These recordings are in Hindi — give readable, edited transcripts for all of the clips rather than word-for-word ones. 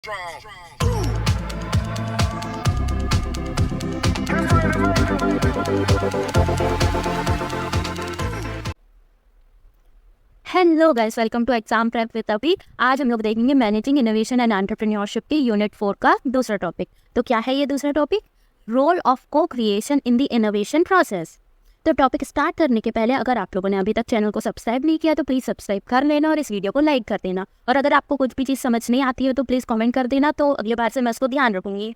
Hello guys, welcome to exam prep with Abhi. आज हम लोग देखेंगे मैनेजिंग इनोवेशन एंड एंटरप्रेन्योरशिप के यूनिट 4 का दूसरा टॉपिक। तो क्या है ये दूसरा topic? Role of co creation in the innovation process. तो टॉपिक स्टार्ट करने के पहले अगर आप लोगों ने अभी तक चैनल को सब्सक्राइब नहीं किया तो प्लीज़ सब्सक्राइब कर लेना और इस वीडियो को लाइक कर देना। और अगर आपको कुछ भी चीज़ समझ नहीं आती है तो प्लीज़ कमेंट कर देना, तो अगली बार से मैं उसको ध्यान रखूँगी।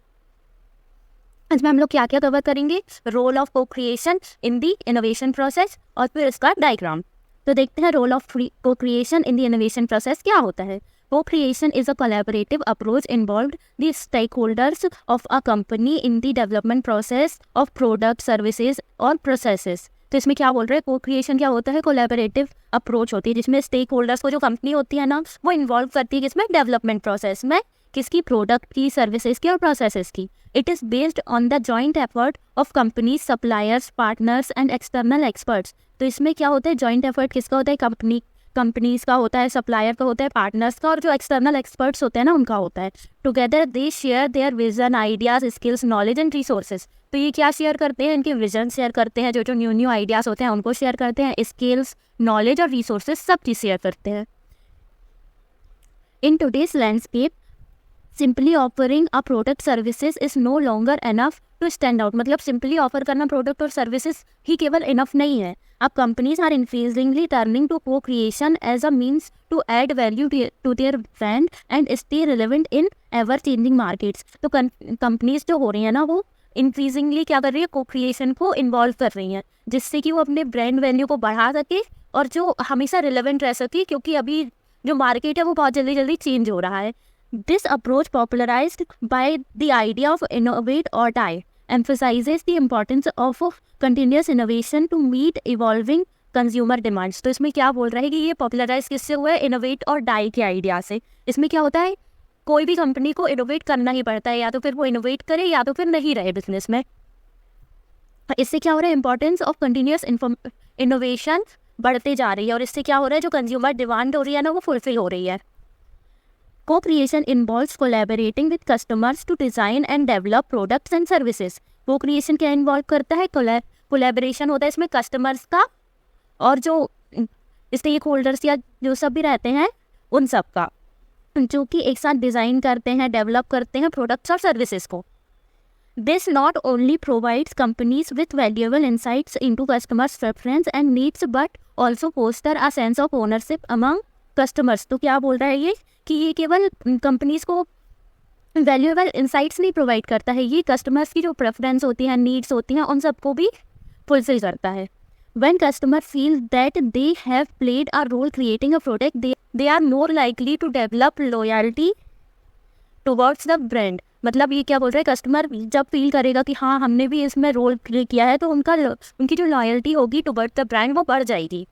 आज में हम लोग क्या क्या कवर करेंगे? Role of co creation in the innovation process और फिर इसका डायग्राम। तो देखते हैं role of co creation in the innovation process क्या होता है। Co creation is a collaborative approach involved the stake holders of a company in the development process of product, services और प्रोसेसेस। तो इसमें क्या बोल रहे हैं? को क्रिएशन क्या होता है? कोलैबोरेटिव अप्रोच होती है जिसमें स्टेक होल्डर्स को, जो कंपनी होती है ना, वो इन्वॉल्व करती है किसमें? डेवलपमेंट प्रोसेस में। किसकी? प्रोडक्ट की, सर्विसेज की और प्रोसेसेस की। It is based on the joint effort of companies, suppliers, partners and external experts. तो इसमें क्या होता है? जॉइंट एफर्ट किसका होता है? कंपनीज का होता है, सप्लायर का होता है, पार्टनर्स का, और जो एक्सटर्नल एक्सपर्ट्स होते हैं ना, उनका होता है। Together they share their vision, ideas, skills, knowledge and resources. तो ये क्या शेयर करते हैं? इनके विजन शेयर करते हैं, जो न्यू आइडियाज होते हैं उनको शेयर करते हैं, स्किल्स, नॉलेज और रिसोर्सेज सब चीज़ शेयर करते हैं। In today's landscape simply offering a product services is no longer enough to stand out. मतलब सिंपली ऑफर करना प्रोडक्ट और सर्विसेज ही केवल इनफ नहीं है। अब companies are increasingly turning to को creation as a means to add value to their brand and stay relevant in ever changing markets. तो कंपनीज जो हो रही है ना, वो इंक्रीजिंगली क्या कर रही है? को क्रिएशन को इन्वॉल्व कर रही हैं, जिससे कि वो अपने ब्रांड वैल्यू को बढ़ा सके और जो हमेशा रिलेवेंट रह सके, क्योंकि अभी जो मार्केट है वो बहुत जल्दी जल्दी चेंज हो रहा है। This approach, popularized by the idea of innovate or die, emphasizes the importance of continuous innovation to meet evolving consumer demands। तो इसमें क्या बोल रहा है कि ये पॉपुलराइज किससे हुआ है? इनोवेट और डाई के आइडिया से। इसमें क्या होता है? कोई भी कंपनी को इनोवेट करना ही पड़ता है, या तो फिर वो इनोवेट करे या तो फिर नहीं रहे बिजनेस में। इससे क्या हो रहा है? इंपॉर्टेंस ऑफ कंटिन्यूस इनोवेशन बढ़ते जा रही है, और इससे क्या हो रहा है? जो कंज्यूमर डिमांड हो रही है ना, वो फुलफिल हो रही है। Co-creation involves collaborating with customers to design and develop products and services। Co-creation क्या इन्वॉल्व करता है? कोलैबोरेशन होता है इसमें कस्टमर्स का और जो स्टेक होल्डर्स या जो सब भी रहते हैं उन सब का, जो कि एक साथ डिज़ाइन करते हैं, डेवलप करते हैं प्रोडक्ट्स और सर्विसेज को। This not only provides companies with valuable insights into customers' preference and needs, but also foster a sense of ownership among customers। तो क्या बोल रहा है ये? कि ये केवल कंपनीज को वैल्यूएबल इंसाइट्स नहीं प्रोवाइड करता है, ये कस्टमर्स की जो प्रेफरेंस होती है, नीड्स होती हैं, उन सबको भी फुलफिल करता है। When customer feel that they have played a role creating a product, they are more likely to develop loyalty towards the brand. मतलब ये क्या बोल रहे हैं? कस्टमर जब फील करेगा कि हाँ, हमने भी इसमें रोल प्ले किया है, तो उनकी जो लॉयल्टी होगी टुवर्ड्स द ब्रांड वो बढ़ जाएगी।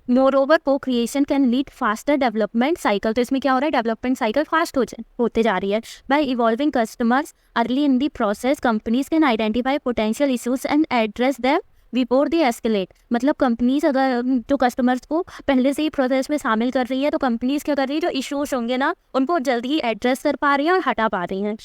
Moreover, co-creation can lead faster development cycle। तो इसमें क्या हो रहा है? डेवलपमेंट साइकिल फास्ट होते जा रही है। By involving customers early in the process, companies can identify potential issues and address them before they escalate। मतलब कंपनीज अगर जो कस्टमर्स को पहले से ही प्रोसेस में शामिल कर रही है, तो कंपनीज क्या कर रही है? जो इश्यूज होंगे ना, उनको जल्दी ही एड्रेस कर पा रही हैं और हटा पा रही हैं।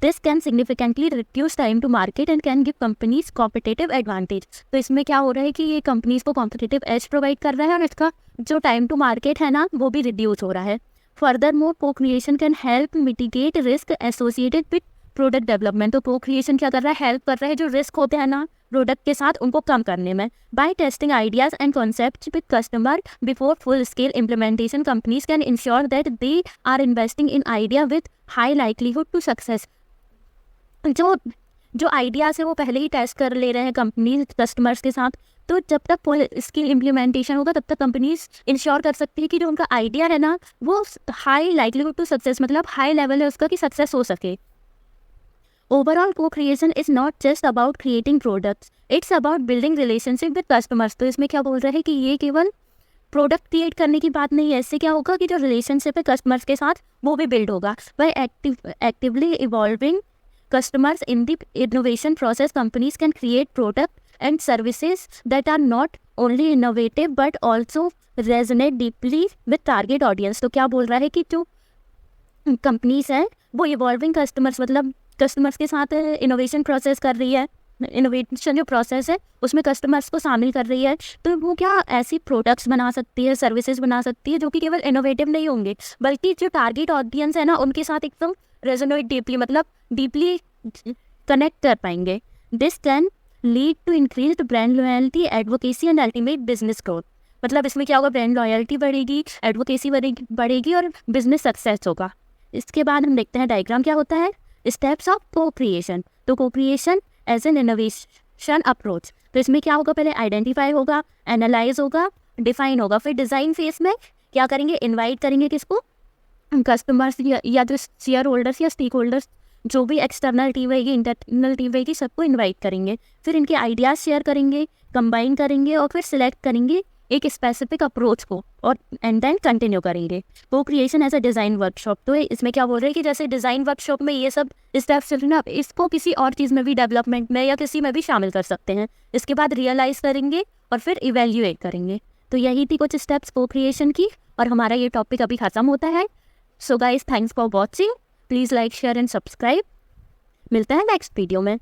This can significantly reduce time to market and can give companies competitive advantage। तो इसमें क्या हो रहा है कि ये कंपनीज को कॉम्पिटिटिव एज प्रोवाइड कर रहा है और इसका जो टाइम टू मार्केट है ना, वो भी रिड्यूस हो रहा है। फर्दरमोर, को creation can help mitigate risk associated with product development. तो को क्रिएशन क्या कर रहा है? हेल्प कर रहा है जो रिस्क होते हैं ना प्रोडक्ट के साथ, उनको कम करने में। By testing ideas and concept with customer before full scale implementation, companies can ensure that they are investing in idea with high likelihood to success. जो आइडियाज़ है वो पहले ही टेस्ट कर ले रहे हैं कंपनीज कस्टमर्स के साथ, तो जब तक फुल स्केल इम्प्लीमेंटेशन होगा तब तक कंपनीज इंश्योर कर सकती है कि जो उनका आइडिया है ना, वो हाई लाइकलीहुड टू सक्सेस, मतलब हाई लेवल है उसका कि सक्सेस हो सके। ओवरऑल, को creation is not just about creating products, it's about building relationship with customers. तो इसमें क्या बोल रहे हैं कि ये केवल प्रोडक्ट क्रिएट करने की बात नहीं है, इससे क्या होगा कि जो रिलेशनशिप है कस्टमर्स के साथ वो भी बिल्ड होगा। By actively involving customers in the innovation process, companies can create product and services that are not only innovative but also resonate deeply with target audience। तो क्या बोल रहा है कि जो कंपनीज हैं वो इवॉल्विंग कस्टमर्स, मतलब कस्टमर्स के साथ इनोवेशन प्रोसेस कर रही है, इनोवेशन जो प्रोसेस है उसमें कस्टमर्स को शामिल कर रही है, तो वो क्या ऐसी प्रोडक्ट्स बना सकती है, सर्विसेज बना सकती है जो कि केवल इनोवेटिव नहीं होंगे बल्कि जो टारगेट ऑडियंस है ना उनके साथ एकदम रेजोनेट डीपली, मतलब डीपली कनेक्ट कर पाएंगे. This can lead to increase brand loyalty, advocacy and ultimate business growth. मतलब इसमें क्या होगा, ब्रांड लॉयल्टी बढ़ेगी, एडवोकेसी बढ़ेगी और बिजनेस सक्सेस होगा. इसके बाद हम देखते हैं डायग्राम क्या होता है. Steps of co creation. तो co creation as an innovation approach. तो इसमें क्या होगा, पहले आइडेंटिफाई होगा, एनालाइज होगा, डिफाइन होगा, फिर डिज़ाइन फेज में क्या करेंगे, इन्वाइट करेंगे किसको, कस्टमर्स या जो शेयर होल्डर्स या स्टेक होल्डर्स, जो भी एक्सटर्नल टीम रहेगी, इंटरनल टीम रहेगी, सबको इन्वाइट करेंगे. फिर इनके आइडियाज़ शेयर करेंगे, कंबाइन करेंगे और फिर सिलेक्ट करेंगे एक स्पेसिफिक अप्रोच को और एंड देन कंटिन्यू करेंगे. Co creation as a design workshop. तो इसमें क्या बोल रहे हैं कि जैसे डिज़ाइन वर्कशॉप में ये सब स्टेप्स चल रहे हैं, इसको किसी और चीज़ में भी, डेवलपमेंट में या किसी में भी शामिल कर सकते हैं. इसके बाद रियलाइज़ करेंगे और फिर इवेल्यूएट करेंगे. तो यही थी कुछ स्टेप्स को क्रिएशन की और हमारा ये टॉपिक अभी ख़त्म होता है. So guys, thanks for watching. Please like, share and subscribe. मिलते हैं नेक्स्ट वीडियो में.